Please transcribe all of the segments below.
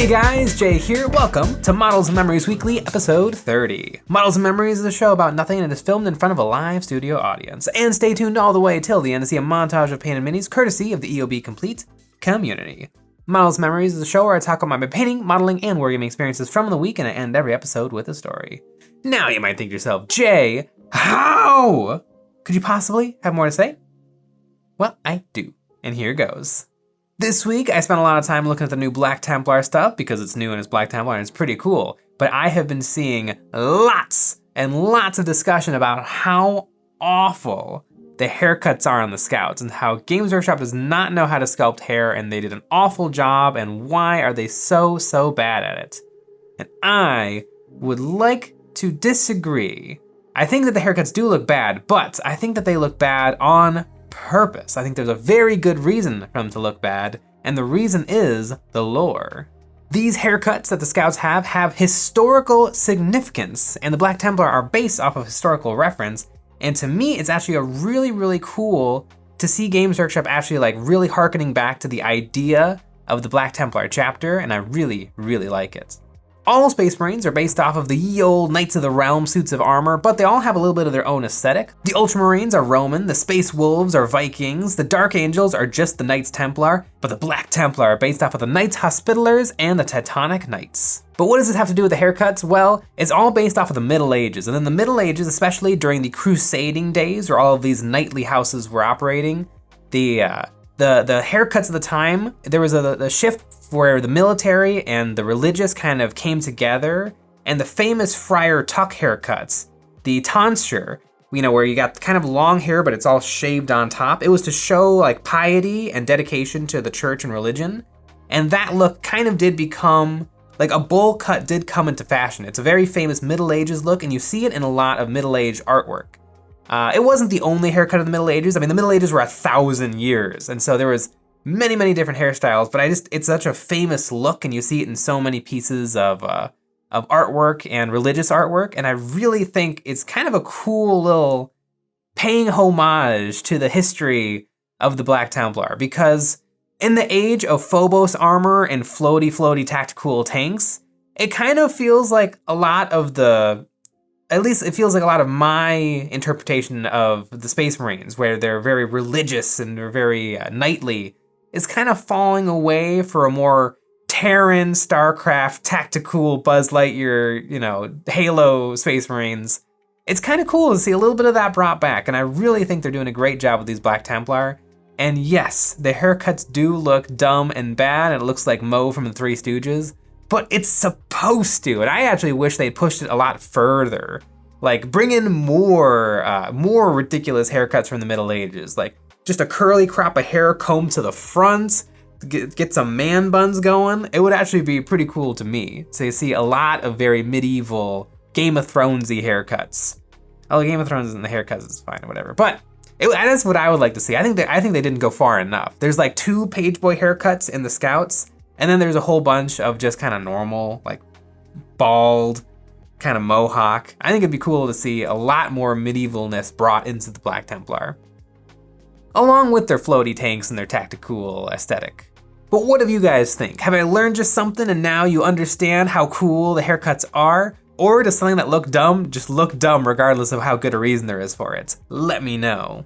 Hey guys, Jay here. Welcome to Models and Memories Weekly, episode 30. Models and Memories is a show about nothing and is filmed in front of a live studio audience. And stay tuned all the way till the end to see a montage of painted minis courtesy of the EOB Complete community. Models and Memories is a show where I talk about my painting, modeling, and wargaming experiences from the week, and I end every episode with a story. Now you might think to yourself, Jay, how could you possibly have more to say? Well, I do, and here goes. This week, I spent a lot of time looking at the new Black Templar stuff because it's new and it's Black Templar and it's pretty cool. But I have been seeing lots and lots of discussion about how awful the haircuts are on the Scouts and how Games Workshop does not know how to sculpt hair and they did an awful job and why are they so bad at it. And I would like to disagree. I think that the haircuts do look bad, but I think that they look bad on purpose. I think there's a very good reason for them to look bad, and the reason is the lore. These haircuts that the Scouts have historical significance, and the Black Templar are based off of historical reference, and to me, it's actually a really cool to see Games Workshop actually really harkening back to the idea of the Black Templar chapter, and I really like it. All Space Marines are based off of the ye old Knights of the Realm suits of armor, but they all have a little bit of their own aesthetic. The Ultramarines are Roman, the Space Wolves are Vikings, the Dark Angels are just the Knights Templar, but the Black Templar are based off of the Knights Hospitallers and the Teutonic Knights. But what does this have to do with the haircuts? Well, it's all based off of the Middle Ages, and in the Middle Ages, especially during the Crusading days where all of these knightly houses were operating, the haircuts of the time, there was a shift where the military and the religious kind of came together, and the famous Friar Tuck haircuts, the tonsure, where you got kind of long hair but it's all shaved on top, it was to show piety and dedication to the church and religion, and that look kind of did become, a bowl cut did come into fashion. It's a very famous Middle Ages look, and you see it in a lot of Middle Age artwork. It wasn't the only haircut of the Middle Ages. I mean, the Middle Ages were 1,000 years, and so there was many different hairstyles, but it's such a famous look, and you see it in so many pieces of artwork and religious artwork, and I really think it's kind of a cool little paying homage to the history of the Black Templar, because in the age of Phobos armor and floaty tactical tanks, it kind of feels like a lot of at least it feels like a lot of my interpretation of the Space Marines, where they're very religious and they're very knightly, is kind of falling away for a more Terran, StarCraft, tactical Buzz Lightyear, Halo Space Marines. It's kind of cool to see a little bit of that brought back, and I really think they're doing a great job with these Black Templar. And yes, the haircuts do look dumb and bad, and it looks like Mo from the Three Stooges, but it's supposed to, and I actually wish they'd pushed it a lot further. Bring in more ridiculous haircuts from the Middle Ages, just a curly crop of hair combed to the front, get some man buns going. It would actually be pretty cool to me. So you see a lot of very medieval Game of Thronesy haircuts. Oh, Game of Thrones and the haircuts is fine or whatever, but that's what I would like to see. I think they didn't go far enough. There's 2 Pageboy haircuts in the Scouts, and then there's a whole bunch of just kind of normal, bald, kind of mohawk. I think it'd be cool to see a lot more medievalness brought into the Black Templar, along with their floaty tanks and their tactical aesthetic. But what do you guys think? Have I learned just something and now you understand how cool the haircuts are? Or does something that look dumb just look dumb regardless of how good a reason there is for it? Let me know.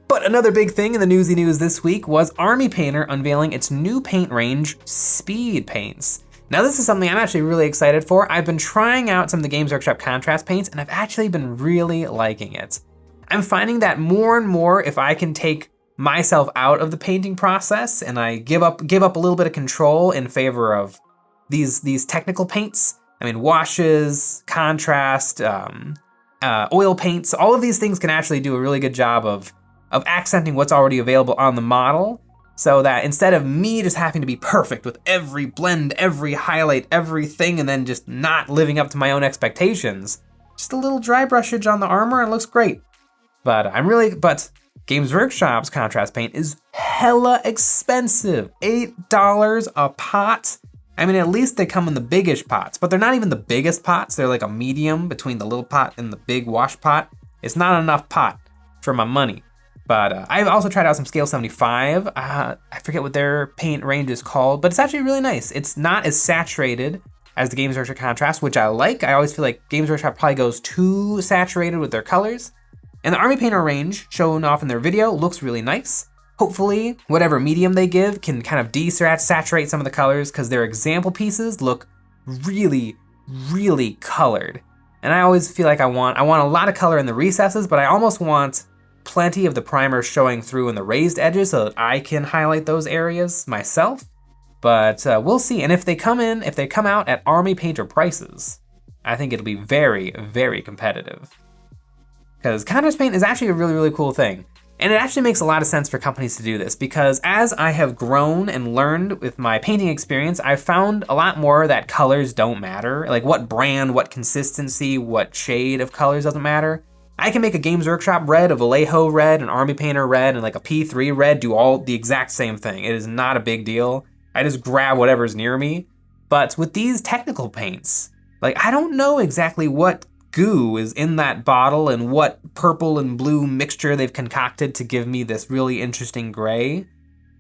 But another big thing in the newsy news this week was Army Painter unveiling its new paint range, Speedpaints. Now this is something I'm actually really excited for. I've been trying out some of the Games Workshop contrast paints and I've actually been really liking it. I'm finding that more and more, if I can take myself out of the painting process and I give up a little bit of control in favor of these technical paints. I mean, washes, contrast, oil paints, all of these things can actually do a really good job of accenting what's already available on the model, so that instead of me just having to be perfect with every blend, every highlight, everything, and then just not living up to my own expectations, just a little dry brushage on the armor and it looks great. But Games Workshop's contrast paint is hella expensive, $8 a pot. I mean, at least they come in the biggish pots, but they're not even the biggest pots. They're like a medium between the little pot and the big wash pot. It's not enough pot for my money. But I've also tried out some Scale 75. I forget what their paint range is called, but it's actually really nice. It's not as saturated as the Games Workshop contrast, which I like. I always feel like Games Workshop probably goes too saturated with their colors. And the Army Painter range shown off in their video looks really nice. Hopefully, whatever medium they give can kind of desaturate some of the colors, because their example pieces look really, really colored. And I always feel like I want a lot of color in the recesses, but I almost want plenty of the primer showing through in the raised edges so that I can highlight those areas myself. But we'll see. And if they come out at Army Painter prices, I think it'll be very, very competitive. Because contrast paint is actually a really, really cool thing. And it actually makes a lot of sense for companies to do this, because as I have grown and learned with my painting experience, I've found a lot more that colors don't matter. Like what brand, what consistency, what shade of colors doesn't matter. I can make a Games Workshop red, a Vallejo red, an Army Painter red, and like a P3 red do all the exact same thing. It is not a big deal. I just grab whatever's near me. But with these technical paints, like I don't know exactly what goo is in that bottle and what purple and blue mixture they've concocted to give me this really interesting gray.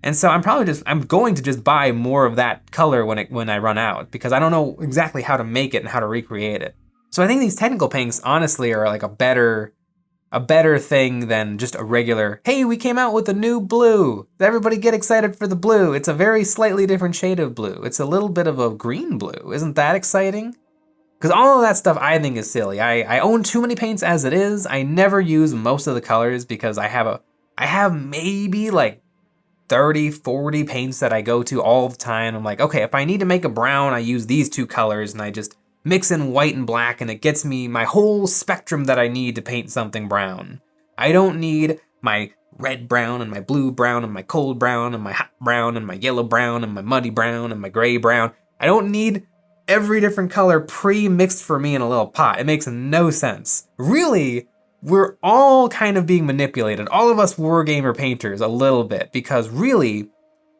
And so I'm going to just buy more of that color when I run out, because I don't know exactly how to make it and how to recreate it. So I think these technical paints honestly are like a better thing than just a regular, hey, we came out with a new blue. Everybody get excited for the blue. It's a very slightly different shade of blue. It's a little bit of a green blue. Isn't that exciting? Because all of that stuff I think is silly. I own too many paints as it is. I never use most of the colors because I have maybe like 30, 40 paints that I go to all the time. I'm like, okay, if I need to make a brown, I use these two colors and I just mix in white and black and it gets me my whole spectrum that I need to paint something brown. I don't need my red brown and my blue brown and my cold brown and my hot brown and my yellow brown and my muddy brown and my gray brown. I don't need every different color pre-mixed for me in a little pot. It makes no sense. Really, we're all kind of being manipulated. All of us wargamer painters a little bit, because really,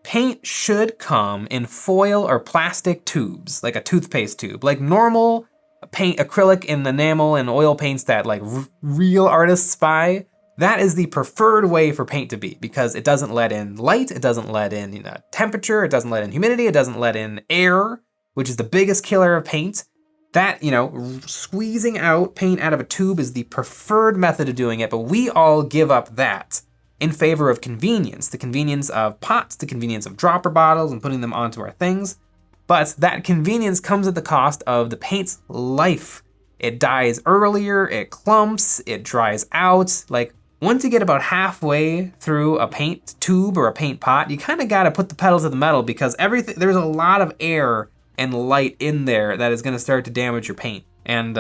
paint should come in foil or plastic tubes, like a toothpaste tube. Like normal paint, acrylic and enamel and oil paints that like real artists buy, that is the preferred way for paint to be, because it doesn't let in light, it doesn't let in temperature, it doesn't let in humidity, it doesn't let in air, which is the biggest killer of paint. That, squeezing out paint out of a tube is the preferred method of doing it, but we all give up that in favor of convenience. The convenience of pots, the convenience of dropper bottles and putting them onto our things. But that convenience comes at the cost of the paint's life. It dies earlier, it clumps, it dries out. Like, once you get about halfway through a paint tube or a paint pot, you kind of got to put the pedal to the metal, because there's a lot of air and light in there that is going to start to damage your paint. And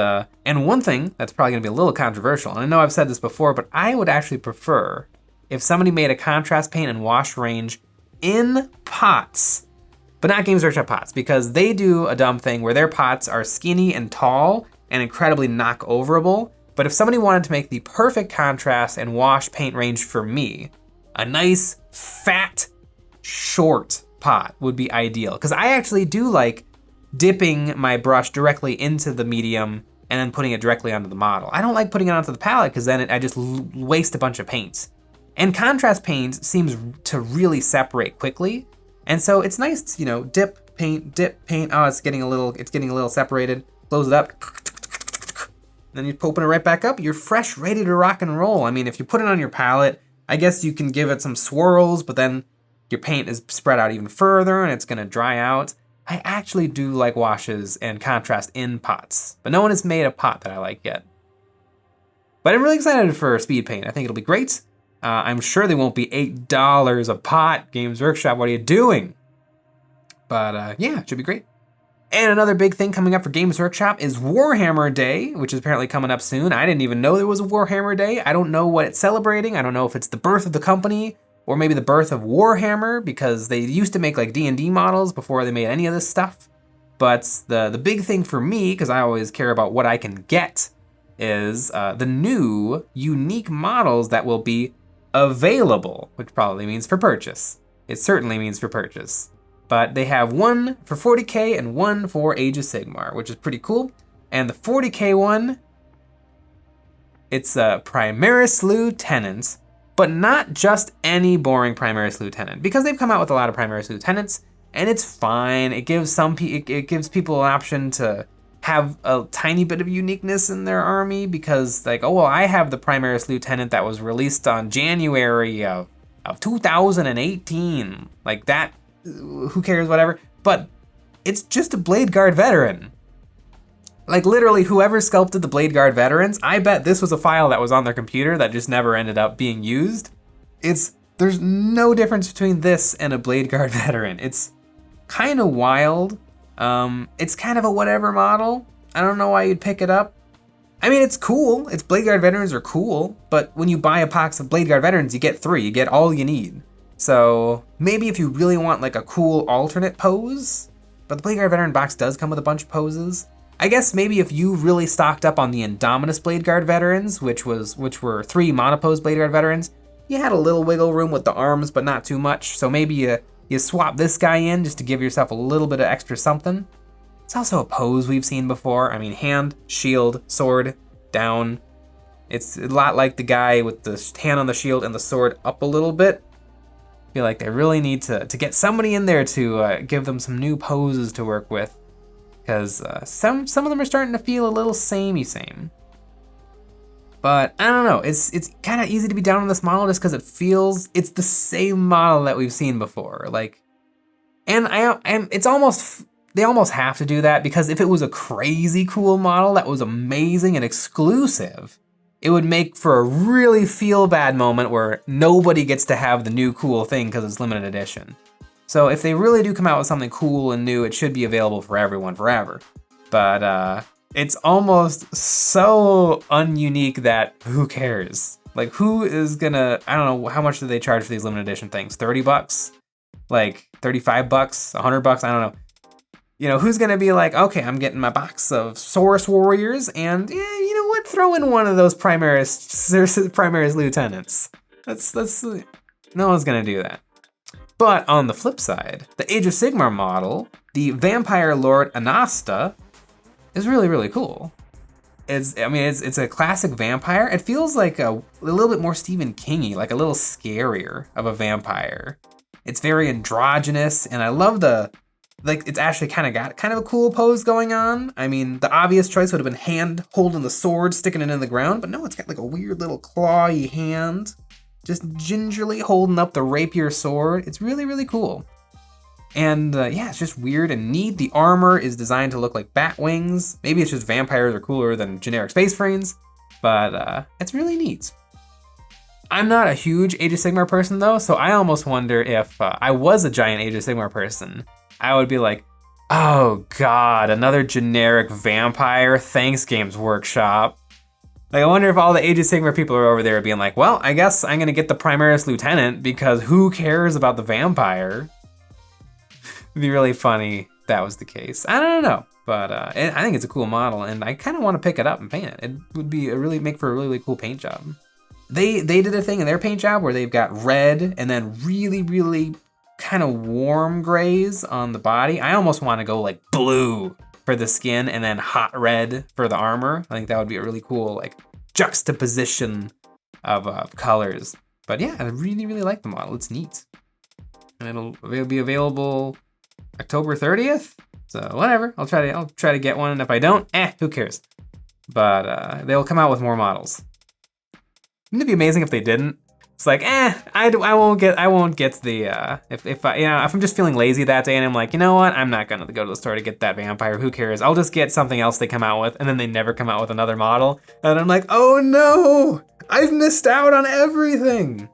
one thing that's probably going to be a little controversial, and I know I've said this before, but I would actually prefer if somebody made a contrast paint and wash range in pots, but not Games Workshop pots, because they do a dumb thing where their pots are skinny and tall and incredibly knock-overable. But if somebody wanted to make the perfect contrast and wash paint range for me, a nice, fat, short pot would be ideal, because I actually do like dipping my brush directly into the medium and then putting it directly onto the model. I don't like putting it onto the palette, because then I just waste a bunch of paint. And contrast paint seems to really separate quickly, and so it's nice to, dip paint. Oh, it's getting a little separated. Close it up. Then you open it right back up. You're fresh, ready to rock and roll. I mean, if you put it on your palette, I guess you can give it some swirls, but then your paint is spread out even further and it's gonna dry out. I actually do like washes and contrast in pots, but no one has made a pot that I like yet. But I'm really excited for speed paint. I think it'll be great. I'm sure they won't be $8 a pot. Games Workshop, what are you doing? But yeah, it should be great. And another big thing coming up for Games Workshop is Warhammer Day, which is apparently coming up soon. I didn't even know there was a Warhammer Day. I don't know what it's celebrating. I don't know if it's the birth of the company or maybe the birth of Warhammer, because they used to make like D&D models before they made any of this stuff. But the big thing for me, because I always care about what I can get, is the new unique models that will be available, which probably means for purchase. It certainly means for purchase. But they have one for 40K and one for Age of Sigmar, which is pretty cool. And the 40K one, it's a Primaris Lieutenant, but not just any boring Primaris Lieutenant, because they've come out with a lot of Primaris Lieutenants, and it's fine. It gives it gives people an option to have a tiny bit of uniqueness in their army, because like, oh well, I have the Primaris Lieutenant that was released on January of 2018, like that, who cares, whatever. But it's just a Blade Guard veteran. Like literally whoever sculpted the Blade Guard veterans, I bet this was a file that was on their computer that just never ended up being used. There's no difference between this and a Blade Guard veteran. It's kind of wild. It's kind of a whatever model. I don't know why you'd pick it up. I mean, it's cool. It's Blade Guard veterans are cool, but when you buy a box of Blade Guard veterans, you get 3. You get all you need. So maybe if you really want like a cool alternate pose, but the Blade Guard veteran box does come with a bunch of poses. I guess maybe if you really stocked up on the Indominus Blade Guard veterans, which were 3 monopose Blade Guard veterans, you had a little wiggle room with the arms, but not too much. So maybe you swap this guy in just to give yourself a little bit of extra something. It's also a pose we've seen before. I mean, hand, shield, sword, down. It's a lot like the guy with the hand on the shield and the sword up a little bit. I feel like they really need to get somebody in there to give them some new poses to work with, because some of them are starting to feel a little samey. But I don't know, it's kind of easy to be down on this model just because it's the same model that we've seen before. Like, and it's almost, they almost have to do that, because if it was a crazy cool model that was amazing and exclusive, it would make for a really feel bad moment where nobody gets to have the new cool thing because it's limited edition. So if they really do come out with something cool and new, it should be available for everyone forever. But it's almost so unique that who cares? Like, who is gonna, I don't know, how much do they charge for these limited edition things? $30? Like $35, $100, I don't know. You know, who's gonna be like, okay, I'm getting my box of Saurus Warriors, and yeah, you know what? Throw in one of those Primaris Lieutenants. That's no one's gonna do that. But on the flip side, the Age of Sigmar model, the Vampire Lord Anasta, is really, really cool. It's a classic vampire. It feels like a little bit more Stephen King-y, like a little scarier of a vampire. It's very androgynous, and I love it's actually kind of got kind of a cool pose going on. I mean, the obvious choice would have been hand holding the sword, sticking it in the ground, but no, it's got like a weird little clawy hand, just gingerly holding up the rapier sword. It's really, really cool. And yeah, it's just weird and neat. The armor is designed to look like bat wings. Maybe it's just vampires are cooler than generic Space Marines, but it's really neat. I'm not a huge Age of Sigmar person though, so I almost wonder if I was a giant Age of Sigmar person, I would be like, oh god, another generic vampire, thanks Games Workshop. Like, I wonder if all the Age of Sigmar people are over there being like, well, I guess I'm gonna get the Primaris Lieutenant because who cares about the vampire? It'd be really funny if that was the case. I don't know, but I think it's a cool model, and I kind of want to pick it up and paint it. It would be make for a really cool paint job. They did a thing in their paint job where they've got red and then really, really kind of warm grays on the body. I almost want to go like blue for the skin and then hot red for the armor. I think that would be a really cool like juxtaposition of colors. But yeah, I really, really like the model. It's neat. And it'll be available October 30th. So whatever, I'll try to get one. And if I don't, who cares? But they'll come out with more models. Wouldn't it be amazing if they didn't? It's like, I won't get the if I'm just feeling lazy that day and I'm like, you know what, I'm not gonna go to the store to get that vampire. Who cares? I'll just get something else they come out with, and then they never come out with another model, and I'm like, oh no, I've missed out on everything.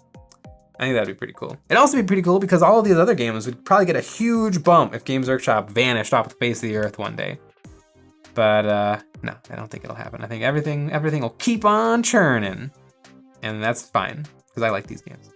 I think that'd be pretty cool. It'd also be pretty cool because all of these other games would probably get a huge bump if Games Workshop vanished off the face of the earth one day. But no, I don't think it'll happen. I think everything will keep on churning. And that's fine, because I like these games.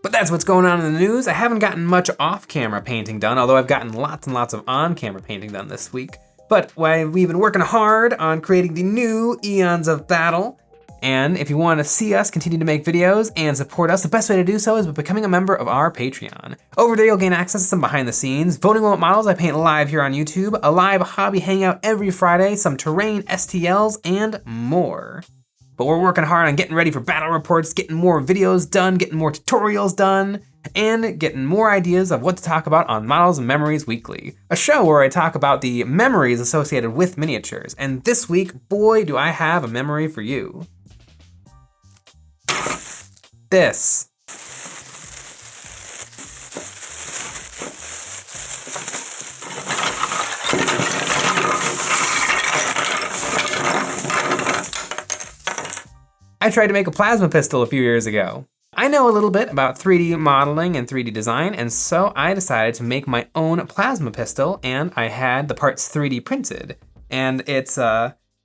But that's what's going on in the news. I haven't gotten much off-camera painting done, although I've gotten lots and lots of on-camera painting done this week. But we've been working hard on creating the new Eons of Battle. And if you want to see us continue to make videos and support us, the best way to do so is by becoming a member of our Patreon. Over there, you'll gain access to some behind the scenes, voting on what models I paint live here on YouTube, a live hobby hangout every Friday, some terrain STLs, and more. but we're working hard on getting ready for battle reports, getting more videos done, getting more tutorials done, and getting more ideas of what to talk about on Models and Memories Weekly, a show where I talk about the memories associated with miniatures. And this week, boy, do I have a memory for you. This. I tried to make a plasma pistol a few years ago. I know a little bit about 3D modeling and 3D design, and so I decided to make my own plasma pistol, and I had the parts 3D printed. And it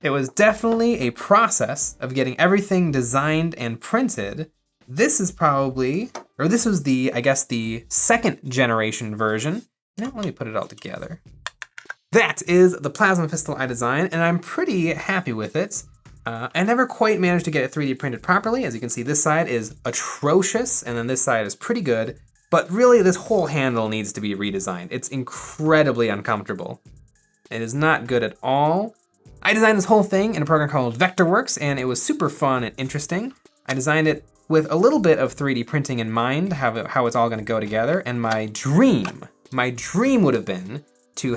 was definitely a process of getting everything designed and printed. This is probably, or this was I guess the second generation version. Now let me put it all together. That is the plasma pistol I designed, and I'm pretty happy with it. I never quite managed to get it 3D printed properly. As you can see, this side is atrocious, and then this side is pretty good. But really, this whole handle needs to be redesigned. It's incredibly uncomfortable. It is not good at all. I designed this whole thing in a program called Vectorworks, and it was super fun and interesting. I designed it with a little bit of 3D printing in mind, how it's all gonna go together. And my dream would have been to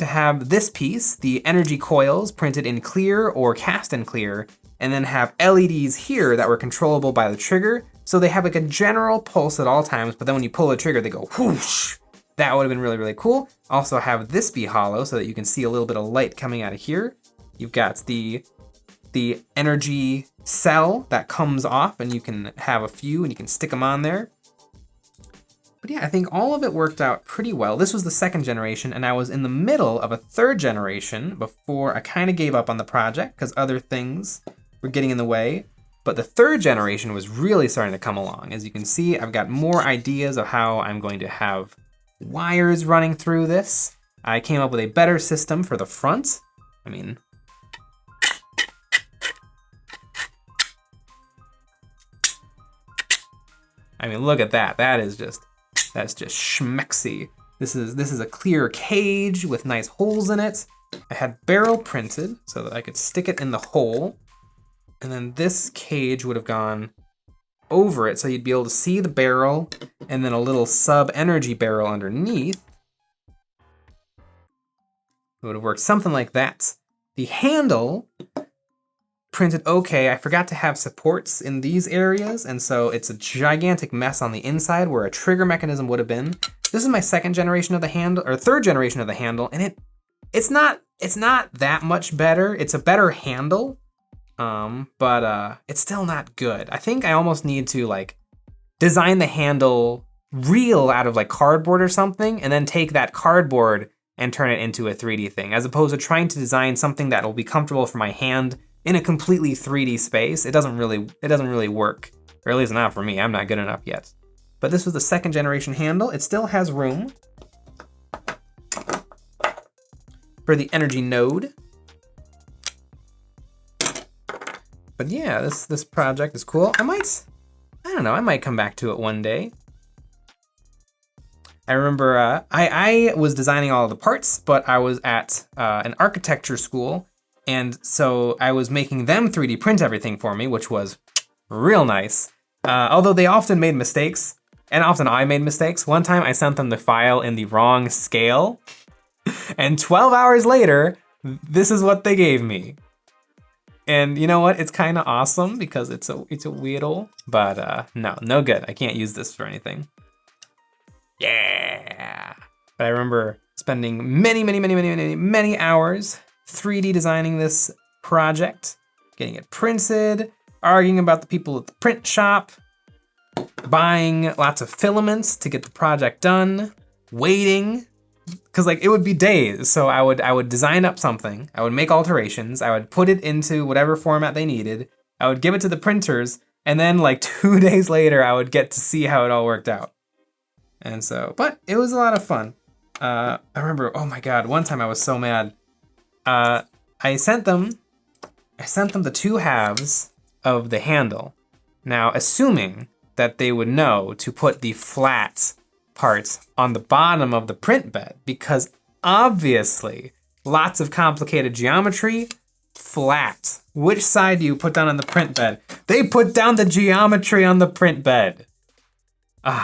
have this piece, the energy coils, printed in clear or cast in clear, and then have LEDs here that were controllable by the trigger, so they have like a general pulse at all times, but then when you pull the trigger, they go whoosh. That would have been really, really cool. Also have this be hollow so that you can see a little bit of light coming out of here. You've got the energy cell that comes off, and you can have a few and you can stick them on there. But yeah, I think all of it worked out pretty well. This was the second generation, and I was in the middle of a third generation before I kind of gave up on the project because other things were getting in the way. But the third generation was really starting to come along. As you can see, I've got more ideas of how I'm going to have wires running through this. I came up with a better system for the front. I mean, look at that. That's just schmexy. This is a clear cage with nice holes in it. I had barrel printed so that I could stick it in the hole. And then this cage would have gone over it so you'd be able to see the barrel and then a little sub-energy barrel underneath. It would have worked something like that. The handle printed okay. I forgot to have supports in these areas, and so it's a gigantic mess on the inside where a trigger mechanism would have been. This is my second generation of the handle, or third generation of the handle, and it's not that much better. It's a better handle, but it's still not good. I think I almost need to like design the handle real out of like cardboard or something, and then take that cardboard and turn it into a 3D thing, as opposed to trying to design something that'll be comfortable for my hand in a completely 3D space. It doesn't really work, or at least not for me. I'm not good enough yet. But this was the second generation handle. It still has room for the energy node. But yeah, this project is cool. I might come back to it one day. I remember I was designing all of the parts, but I was at an architecture school, and so I was making them 3D print everything for me, which was real nice. Although they often made mistakes, and often I made mistakes. One time I sent them the file in the wrong scale, and 12 hours later, this is what they gave me. And you know what? It's kind of awesome because it's a weirdo, but no good. I can't use this for anything. Yeah. But I remember spending many hours 3D designing this project, getting it printed, arguing about the people at the print shop, buying lots of filaments to get the project done, waiting, because like it would be days. So I would design up something, I would make alterations, I would put it into whatever format they needed, I would give it to the printers, and then like 2 days later I would get to see how it all worked out. And so, but it was a lot of fun. I remember, oh my God, one time I was so mad. I sent them the 2 halves of the handle. Now, assuming that they would know to put the flat parts on the bottom of the print bed, because obviously Lots of complicated geometry. Flat. Which side do you put down on the print bed? They put down the geometry on the print bed. And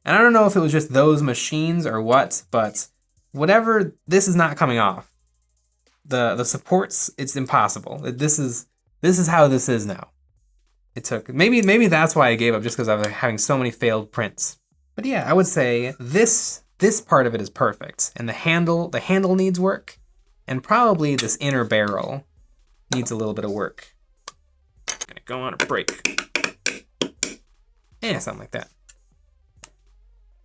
I don't know if it was just those machines or what, but whatever, this is not coming off. The supports, it's impossible. This is how this is now. It took, maybe that's why I gave up, just because I was having so many failed prints. But yeah, I would say this part of it is perfect. And the handle needs work. And probably this inner barrel needs a little bit of work. Gonna go on a break. Yeah, something like that.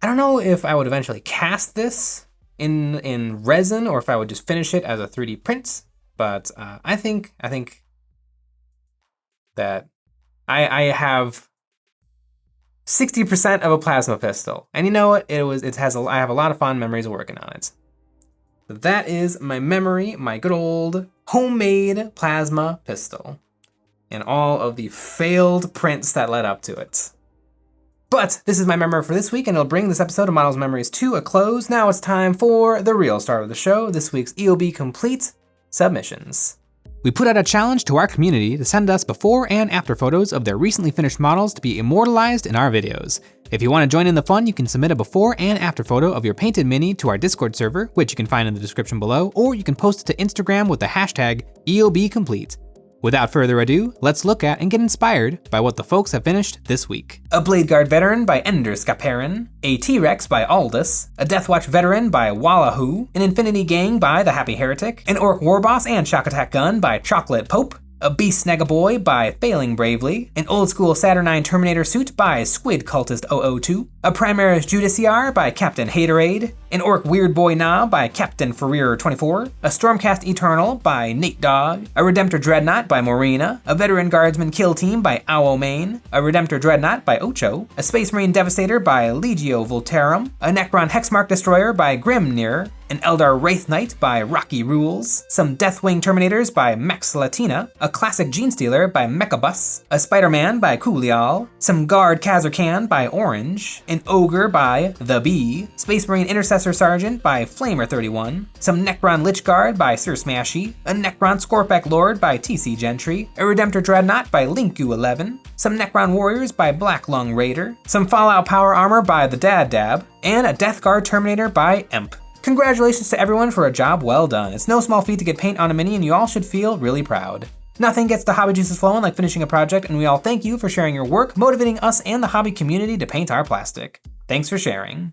I don't know if I would eventually cast this in resin or if I would just finish it as a 3D print, but I think that I have 60% of a plasma pistol, and you know what? I have a lot of fond memories of working on it. So that is my memory, my good old homemade plasma pistol, and all of the failed prints that led up to it. But this is my memory for this week, and it'll bring this episode of Models Memories to a close. Now it's time for the real star of the show, this week's EOB Complete submissions. We put out a challenge to our community to send us before and after photos of their recently finished models to be immortalized in our videos. If you want to join in the fun, you can submit a before and after photo of your painted mini to our Discord server, which you can find in the description below, or you can post it to Instagram with the hashtag EOBComplete. Without further ado, let's look at and get inspired by what the folks have finished this week. A Blade Guard Veteran by Ender Skaparin, a T-Rex by Aldous, a Deathwatch Veteran by Wallahu, an Infinity Gang by The Happy Heretic, an Orc Warboss and Shock Attack Gun by Chocolate Pope, a Beast Snagaboy by Failing Bravely, an Old School Saturnine Terminator Suit by Squid Cultist 002, a Primaris Judiciar by Captain Haterade, an Orc Weird Boy Na by Captain Ferrier 24, a Stormcast Eternal by Nate Dogg, a Redemptor Dreadnought by Morena, a Veteran Guardsman Kill Team by Owlmane, a Redemptor Dreadnought by Ocho, a Space Marine Devastator by Legio Voltarum, a Necron Hexmark Destroyer by Grimnir, an Eldar Wraith Knight by Rocky Rules, some Deathwing Terminators by Max Latina, a Classic Genestealer by Mechabus, a Spider-Man by Kulial, some Guard Kazarkan by Orange, an Ogre by The Bee, Space Marine Intercessor Sergeant by Flamer 31, some Necron Lich Guard by Sir Smashy, a Necron Scorpek Lord by TC Gentry, a Redemptor Dreadnought by Linku 11, some Necron Warriors by Black Lung Raider, some Fallout Power Armor by The Dad Dab, and a Death Guard Terminator by Emp. Congratulations to everyone for a job well done. It's no small feat to get paint on a mini, and you all should feel really proud. Nothing gets the hobby juices flowing like finishing a project, and we all thank you for sharing your work, motivating us and the hobby community to paint our plastic. Thanks for sharing.